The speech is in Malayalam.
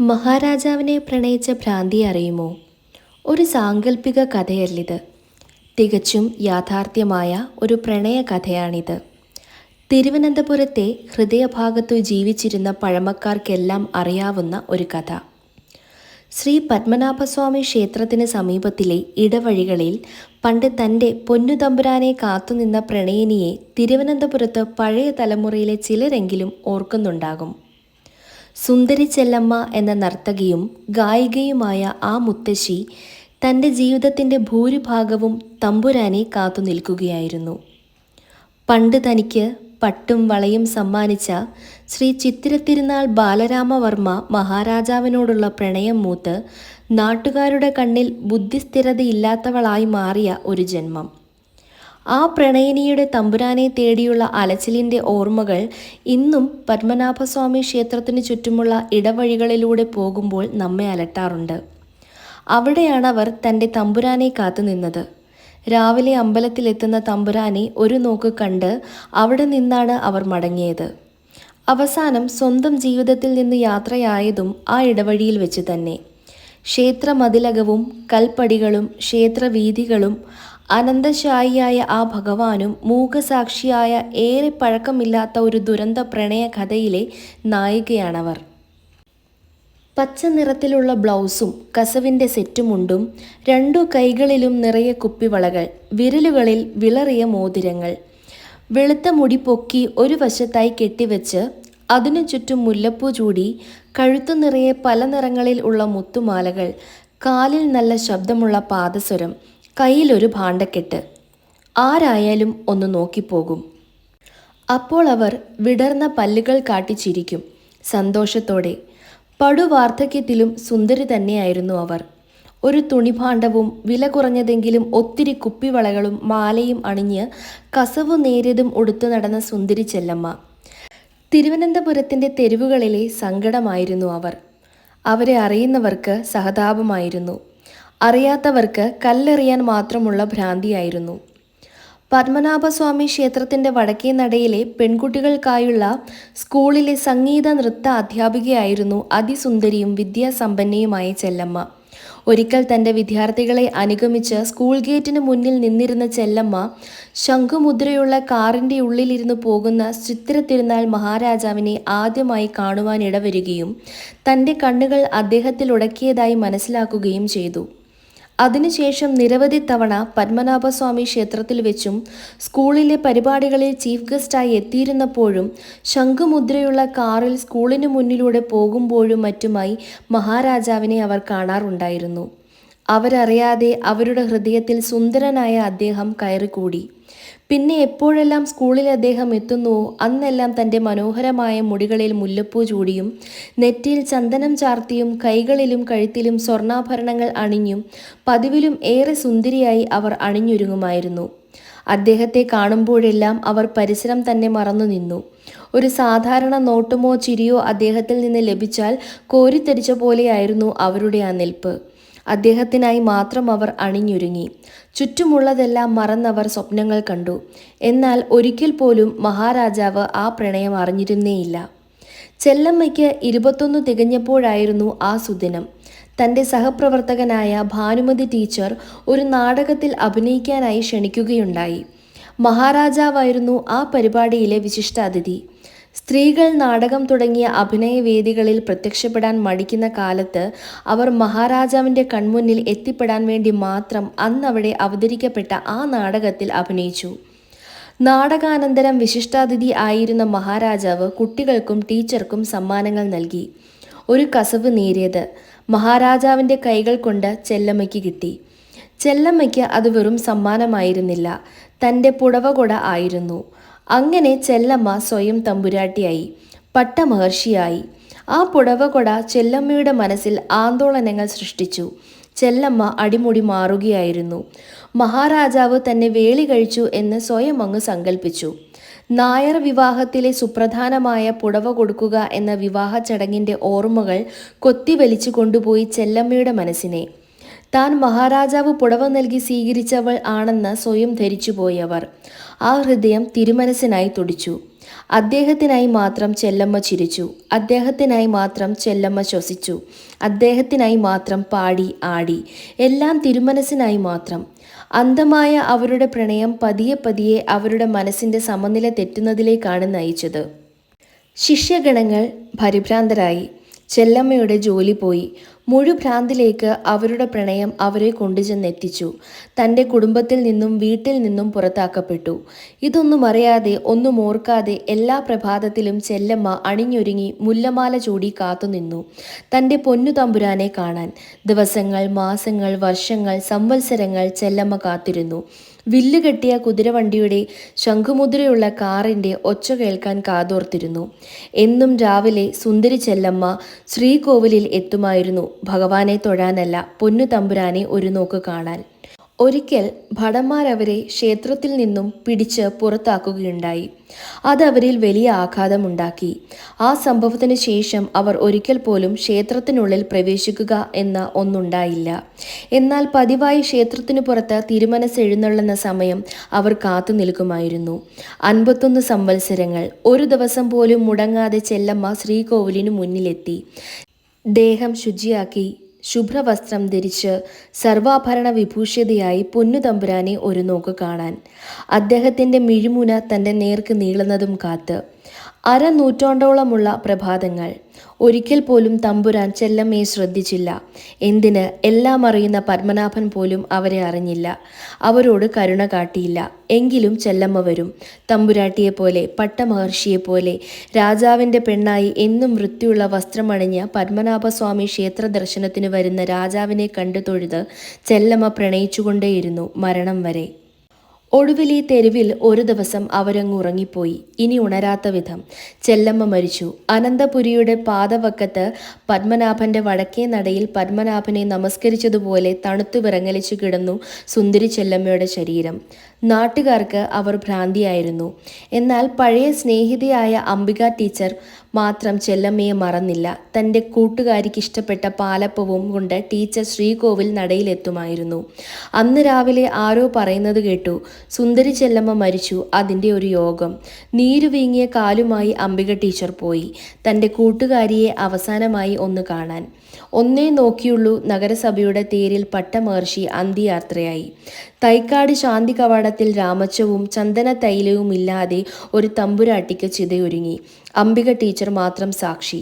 മഹാരാജാവിനെ പ്രണയിച്ച ഭ്രാന്തി അറിയുമോ? ഒരു സാങ്കല്പിക കഥയല്ലിത്. തികച്ചും യാഥാർത്ഥ്യമായ ഒരു പ്രണയ കഥയാണിത്. തിരുവനന്തപുരത്തെ ഹൃദയഭാഗത്തു ജീവിച്ചിരുന്ന പഴമക്കാർക്കെല്ലാം അറിയാവുന്ന ഒരു കഥ. ശ്രീ പത്മനാഭസ്വാമി ക്ഷേത്രത്തിന് സമീപത്തിലെ ഇടവഴികളിൽ പണ്ട് തൻ്റെ പൊന്നുതമ്പുരാനെ കാത്തുനിന്ന പ്രണയിനിയെ തിരുവനന്തപുരത്ത് പഴയ തലമുറയിലെ ചിലരെങ്കിലും ഓർക്കുന്നുണ്ടാകും. സുന്ദരി ചെല്ലമ്മ എന്ന നർത്തകിയും ഗായികയുമായ ആ മുത്തശ്ശി തൻ്റെ ജീവിതത്തിൻ്റെ ഭൂരിഭാഗവും തമ്പുരാനെ കാത്തു നിൽക്കുകയായിരുന്നു. പണ്ട് തനിക്ക് പട്ടും വളയും സമ്മാനിച്ച ശ്രീ ചിത്തിരത്തിരുനാൾ ബാലരാമവർമ്മ മഹാരാജാവിനോടുള്ള പ്രണയം മൂത്ത് നാട്ടുകാരുടെ കണ്ണിൽ ബുദ്ധിസ്ഥിരതയില്ലാത്തവളായി മാറിയ ഒരു ജന്മം. ആ പ്രണയിനിയുടെ തമ്പുരാനെ തേടിയുള്ള അലച്ചിലിൻ്റെ ഓർമ്മകൾ ഇന്നും പത്മനാഭസ്വാമി ക്ഷേത്രത്തിന് ചുറ്റുമുള്ള ഇടവഴികളിലൂടെ പോകുമ്പോൾ നമ്മെ അലട്ടാറുണ്ട്. അവിടെയാണവർ തൻ്റെ തമ്പുരാനെ കാത്തു നിന്നത്. രാവിലെ അമ്പലത്തിലെത്തുന്ന തമ്പുരാനെ ഒരു നോക്ക് കണ്ട് അവിടെ നിന്നാണ് അവർ മടങ്ങിയത്. അവസാനം സ്വന്തം ജീവിതത്തിൽ നിന്ന് യാത്രയായതും ആ ഇടവഴിയിൽ വെച്ച് തന്നെ. ക്ഷേത്രമതിലകവും കൽപ്പടികളും ക്ഷേത്രവീഥികളും അനന്തശായിയായ ആ ഭഗവാനും മൂകസാക്ഷിയായ ഏറെ പഴക്കമില്ലാത്ത ഒരു ദുരന്ത പ്രണയ കഥയിലെ നായികയാണവർ. പച്ച നിറത്തിലുള്ള ബ്ലൗസും കസവിൻ്റെ സെറ്റുമുണ്ടും, രണ്ടു കൈകളിലും നിറയെ കുപ്പിവളകൾ, വിരലുകളിൽ വിളറിയ മോതിരങ്ങൾ, വെളുത്ത മുടി പൊക്കി ഒരു വശത്തായി കെട്ടിവെച്ച് അതിനു ചുറ്റും മുല്ലപ്പൂ ചൂടി, കഴുത്തു നിറയെ പല നിറങ്ങളിൽ ഉള്ള മുത്തുമാലകൾ, കാലിൽ നല്ല ശബ്ദമുള്ള പാദസ്വരം, കയ്യിലൊരു ഭാണ്ഡക്കെട്ട്. ആരായാലും ഒന്ന് നോക്കിപ്പോകും. അപ്പോൾ അവർ വിടർന്ന പല്ലുകൾ കാട്ടി ചിരിക്കും സന്തോഷത്തോടെ. പടുവാർദ്ധക്യത്തിലും സുന്ദരി തന്നെയായിരുന്നു അവർ. ഒരു തുണിഭാണ്ഡവും വില കുറഞ്ഞതെങ്കിലും ഒത്തിരി കുപ്പിവളകളും മാലയും അണിഞ്ഞ് കസവു നേരിയതും ഉടുത്തു നടന്ന സുന്ദരി ചെല്ലമ്മ. തിരുവനന്തപുരത്തിൻ്റെ തെരുവുകളിലെ സങ്കടമായിരുന്നു അവർ. അവരെ അറിയുന്നവർക്ക് സഹതാപമായിരുന്നു, അറിയാത്തവർക്ക് കല്ലെറിയാൻ മാത്രമുള്ള ഭ്രാന്തിയായിരുന്നു. പത്മനാഭസ്വാമി ക്ഷേത്രത്തിൻ്റെ വടക്കേ നടയിലെ പെൺകുട്ടികൾക്കായുള്ള സ്കൂളിലെ സംഗീത നൃത്ത അധ്യാപികയായിരുന്നു അതിസുന്ദരിയും വിദ്യാസമ്പന്നയുമായ ചെല്ലമ്മ. ഒരിക്കൽ തൻ്റെ വിദ്യാർത്ഥികളെ അനുഗമിച്ച് സ്കൂൾ ഗേറ്റിന് മുന്നിൽ നിന്നിരുന്ന ചെല്ലമ്മ ശംഖുമുദ്രയുള്ള കാറിൻ്റെ ഉള്ളിലിരുന്ന് പോകുന്ന ചിത്തിരത്തിരുനാൾ മഹാരാജാവിനെ ആദ്യമായി കാണുവാനിടവരികയും തൻ്റെ കണ്ണുകൾ അദ്ദേഹത്തിൽ ഉടക്കിയതായി മനസ്സിലാക്കുകയും ചെയ്തു. അതിനുശേഷം നിരവധി തവണ പത്മനാഭസ്വാമി ക്ഷേത്രത്തിൽ വെച്ചും സ്കൂളിലെ പരിപാടികളിൽ ചീഫ് ഗസ്റ്റായി എത്തിയിരുന്നപ്പോഴും ശംഖുമുദ്രയുള്ള കാറിൽ സ്കൂളിന് മുന്നിലൂടെ പോകുമ്പോഴും മറ്റുമായി മഹാരാജാവിനെ അവർ കാണാറുണ്ടായിരുന്നു. അവരറിയാതെ അവരുടെ ഹൃദയത്തിൽ സുന്ദരനായ അദ്ദേഹം കയറിക്കൂടി. പിന്നെ എപ്പോഴെല്ലാം സ്കൂളിൽ അദ്ദേഹം എത്തുന്നുവോ അന്നെല്ലാം തൻ്റെ മനോഹരമായ മുടികളിൽ മുല്ലപ്പൂ ചൂടിയും നെറ്റിയിൽ ചന്ദനം ചാർത്തിയും കൈകളിലും കഴുത്തിലും സ്വർണ്ണാഭരണങ്ങൾ അണിഞ്ഞും പതിവിലും ഏറെ സുന്ദരിയായി അവർ അണിഞ്ഞൊരുങ്ങുമായിരുന്നു. അദ്ദേഹത്തെ കാണുമ്പോഴെല്ലാം അവർ പരിസരം തന്നെ മറന്നു നിന്നു. ഒരു സാധാരണ നോട്ടമോ ചിരിയോ അദ്ദേഹത്തിൽ നിന്ന് ലഭിച്ചാൽ കോരിത്തരിച്ച പോലെയായിരുന്നു അവരുടെ ആ നിൽപ്പ്. അദ്ദേഹത്തിനായി മാത്രം അവർ അണിഞ്ഞൊരുങ്ങി. ചുറ്റുമുള്ളതെല്ലാം മറന്നവർ സ്വപ്നങ്ങൾ കണ്ടു. എന്നാൽ ഒരിക്കൽ പോലും മഹാരാജാവ് ആ പ്രണയം അറിഞ്ഞിരുന്നേയില്ല. ചെല്ലമ്മയ്ക്ക് 21 തികഞ്ഞപ്പോഴായിരുന്നു ആ സുദിനം. തൻ്റെ സഹപ്രവർത്തകനായ ഭാനുമതി ടീച്ചർ ഒരു നാടകത്തിൽ അഭിനയിക്കാനായി ക്ഷണിക്കുകയുണ്ടായി. മഹാരാജാവായിരുന്നു ആ പരിപാടിയിലെ വിശിഷ്ടാതിഥി. സ്ത്രീകൾ നാടകം തുടങ്ങിയ അഭിനയവേദികളിൽ പ്രത്യക്ഷപ്പെടാൻ മടിക്കുന്ന കാലത്ത് അവർ മഹാരാജാവിൻ്റെ കൺമുന്നിൽ എത്തിപ്പെടാൻ വേണ്ടി മാത്രം അന്നവിടെ അവതരിക്കപ്പെട്ട ആ നാടകത്തിൽ അഭിനയിച്ചു. നാടകാനന്തരം വിശിഷ്ടാതിഥി ആയിരുന്ന മഹാരാജാവ് കുട്ടികൾക്കും ടീച്ചർക്കും സമ്മാനങ്ങൾ നൽകി. ഒരു കസവ് നേരിയത് മഹാരാജാവിൻ്റെ കൈകൾ കൊണ്ട് ചെല്ലമ്മയ്ക്ക് കിട്ടി. ചെല്ലമ്മയ്ക്ക് അത് വെറും സമ്മാനമായിരുന്നില്ല, തൻ്റെ പുടവകൊട ആയിരുന്നു. അങ്ങനെ ചെല്ലമ്മ സ്വയം തമ്പുരാട്ടിയായി, പട്ടമഹർഷിയായി. ആ പുടവകൊട ചെല്ലമ്മയുടെ മനസ്സിൽ ആന്തോളനങ്ങൾ സൃഷ്ടിച്ചു. ചെല്ലമ്മ അടിമുടി മാറുകയായിരുന്നു. മഹാരാജാവ് തന്നെ വേളി കഴിച്ചു എന്ന് സ്വയം അങ്ങ് സങ്കല്പിച്ചു. നായർ വിവാഹത്തിലെ സുപ്രധാനമായ പുടവ കൊടുക്കുക എന്ന വിവാഹ ചടങ്ങിൻ്റെ ഓർമ്മകൾ കൊത്തിവലിച്ചു കൊണ്ടുപോയി ചെല്ലമ്മയുടെ മനസ്സിനെ. താൻ മഹാരാജാവ് പുടവ നൽകി സ്വീകരിച്ചവൾ ആണെന്ന് സ്വയം ധരിച്ചുപോയവർ. ആ ഹൃദയം തിരുമനസ്സിനായി തുടിച്ചു. അദ്ദേഹത്തിനായി മാത്രം ചെല്ലമ്മ ചിരിച്ചു, അദ്ദേഹത്തിനായി മാത്രം ചെല്ലമ്മ ശ്വസിച്ചു, അദ്ദേഹത്തിനായി മാത്രം പാടി ആടി, എല്ലാം തിരുമനസ്സിനായി മാത്രം. അന്ധമായ അവരുടെ പ്രണയം പതിയെ പതിയെ അവരുടെ മനസ്സിൻ്റെ സമനില തെറ്റുന്നതിലേക്കാണ് നയിച്ചത്. ശിഷ്യഗണങ്ങൾ പരിഭ്രാന്തരായി. ചെല്ലമ്മയുടെ ജോലി പോയി. മുഴുഭ്രാന്തിലേക്ക് അവരുടെ പ്രണയം അവരെ കൊണ്ടുചെന്നെത്തിച്ചു. തൻ്റെ കുടുംബത്തിൽ നിന്നും വീട്ടിൽ നിന്നും പുറത്താക്കപ്പെട്ടു. ഇതൊന്നും അറിയാതെ, ഒന്നും ഓർക്കാതെ എല്ലാ പ്രഭാതത്തിലും ചെല്ലമ്മ അണിഞ്ഞൊരുങ്ങി മുല്ലമാല ചൂടി കാത്തുനിന്നു തൻ്റെ പൊന്നു തമ്പുരാനെ കാണാൻ. ദിവസങ്ങൾ, മാസങ്ങൾ, വർഷങ്ങൾ, സംവത്സരങ്ങൾ ചെല്ലമ്മ കാത്തിരുന്നു. വില്ലുകെട്ടിയ കുതിരവണ്ടിയുടെ, ശംഖുമുദ്രയുള്ള കാറിൻ്റെ ഒച്ച കേൾക്കാൻ കാതോർത്തിരുന്നു. എന്നും രാവിലെ സുന്ദരി ചെല്ലമ്മ ശ്രീകോവിലിൽ എത്തുമായിരുന്നു, ഭഗവാനെ തൊഴാനല്ല, പൊന്നു തമ്പുരാനെ ഒരു നോക്ക് കാണാൻ. ഒരിക്കൽ ഭടന്മാരവരെ ക്ഷേത്രത്തിൽ നിന്നും പിടിച്ച് പുറത്താക്കുകയുണ്ടായി. അതവരിൽ വലിയ ആഘാതമുണ്ടാക്കി. ആ സംഭവത്തിന് ശേഷം അവർ ഒരിക്കൽ പോലും ക്ഷേത്രത്തിനുള്ളിൽ പ്രവേശിക്കുക എന്ന ഒന്നുണ്ടായില്ല. എന്നാൽ പതിവായി ക്ഷേത്രത്തിനു പുറത്ത് തിരുമനസ് എഴുന്നള്ളുന്ന സമയം അവർ കാത്തു നിൽക്കുമായിരുന്നു. 51 സംവത്സരങ്ങൾ. ഒരു ദിവസം പോലും മുടങ്ങാതെ ചെല്ലമ്മ ശ്രീകോവിലിനു മുന്നിലെത്തി. ദേഹം ശുചിയാക്കി, ശുഭ്രവസ്ത്രം ധരിച്ച്, സർവാഭരണ വിഭൂഷിതയായി പൊന്നു തമ്പുരാനെ ഒരു നോക്ക് കാണാൻ. അദ്ദേഹത്തിൻ്റെ മിഴിമുന തൻ്റെ നേർക്ക് നീളുന്നതും കാത്ത്. അരനൂറ്റാണ്ടോളമുള്ള പ്രഭാതങ്ങൾ. ഒരിക്കൽ പോലും തമ്പുരാൻ ചെല്ലമ്മയെ ശ്രദ്ധിച്ചില്ല. എന്തിന്, എല്ലാം അറിയുന്ന പത്മനാഭൻ പോലും അവരെ അറിഞ്ഞില്ല, അവരോട് കരുണ കാട്ടിയില്ല. എങ്കിലും ചെല്ലമ്മ വരും. തമ്പുരാട്ടിയെപ്പോലെ, പട്ടമഹർഷിയെപ്പോലെ, രാജാവിൻ്റെ പെണ്ണായി എന്നും വൃത്തിയുള്ള വസ്ത്രമണിഞ്ഞ് പത്മനാഭസ്വാമി ക്ഷേത്ര ദർശനത്തിന് വരുന്ന രാജാവിനെ കണ്ടു തൊഴുത് ചെല്ലമ്മ പ്രണയിച്ചുകൊണ്ടേയിരുന്നു മരണം വരെ. ഒടുവിൽ ഈ തെരുവിൽ ഒരു ദിവസം അവരങ്ങ് ഉറങ്ങിപ്പോയി. ഇനി ഉണരാത്ത വിധം ചെല്ലമ്മ മരിച്ചു. അനന്തപുരിയുടെ പാതവക്കത്ത് പത്മനാഭന്റെ വടക്കേ നടയിൽ പത്മനാഭനെ നമസ്കരിച്ചതുപോലെ തണുത്തു വിറങ്ങലിച്ചു കിടന്നു സുന്ദരി ചെല്ലമ്മയുടെ ശരീരം. നാട്ടുകാർക്ക് അവർ ഭ്രാന്തിയായിരുന്നു. എന്നാൽ പഴയ സ്നേഹിതയായ അംബിക ടീച്ചർ മാത്രം ചെല്ലമ്മയെ മറന്നില്ല. തൻ്റെ കൂട്ടുകാരിക്കിഷ്ടപ്പെട്ട പാലപ്പവും കൊണ്ട് ടീച്ചർ ശ്രീകോവിൽ നടയിലെത്തുമായിരുന്നു. അന്ന് രാവിലെ ആരോ പറയുന്നത് കേട്ടു, സുന്ദരി ചെല്ലമ്മ മരിച്ചു, അതിൻ്റെ ഒരു യോഗം. നീരു വീങ്ങിയ കാലുമായി അംബിക ടീച്ചർ പോയി തൻ്റെ കൂട്ടുകാരിയെ അവസാനമായി ഒന്ന് കാണാൻ. ഒന്നേ നോക്കിയുള്ളൂ, നഗരസഭയുടെ തേരിൽ പട്ടമഹർഷി അന്ത്യയാത്രയായി. തൈക്കാട് ശാന്തി കവാടത്തിൽ രാമച്ചവും ചന്ദന തൈലവും ഇല്ലാതെ ഒരു തമ്പുരാട്ടിക്ക് ചിതയൊരുങ്ങി. അംബിക ടീച്ചർ മാത്രം സാക്ഷി.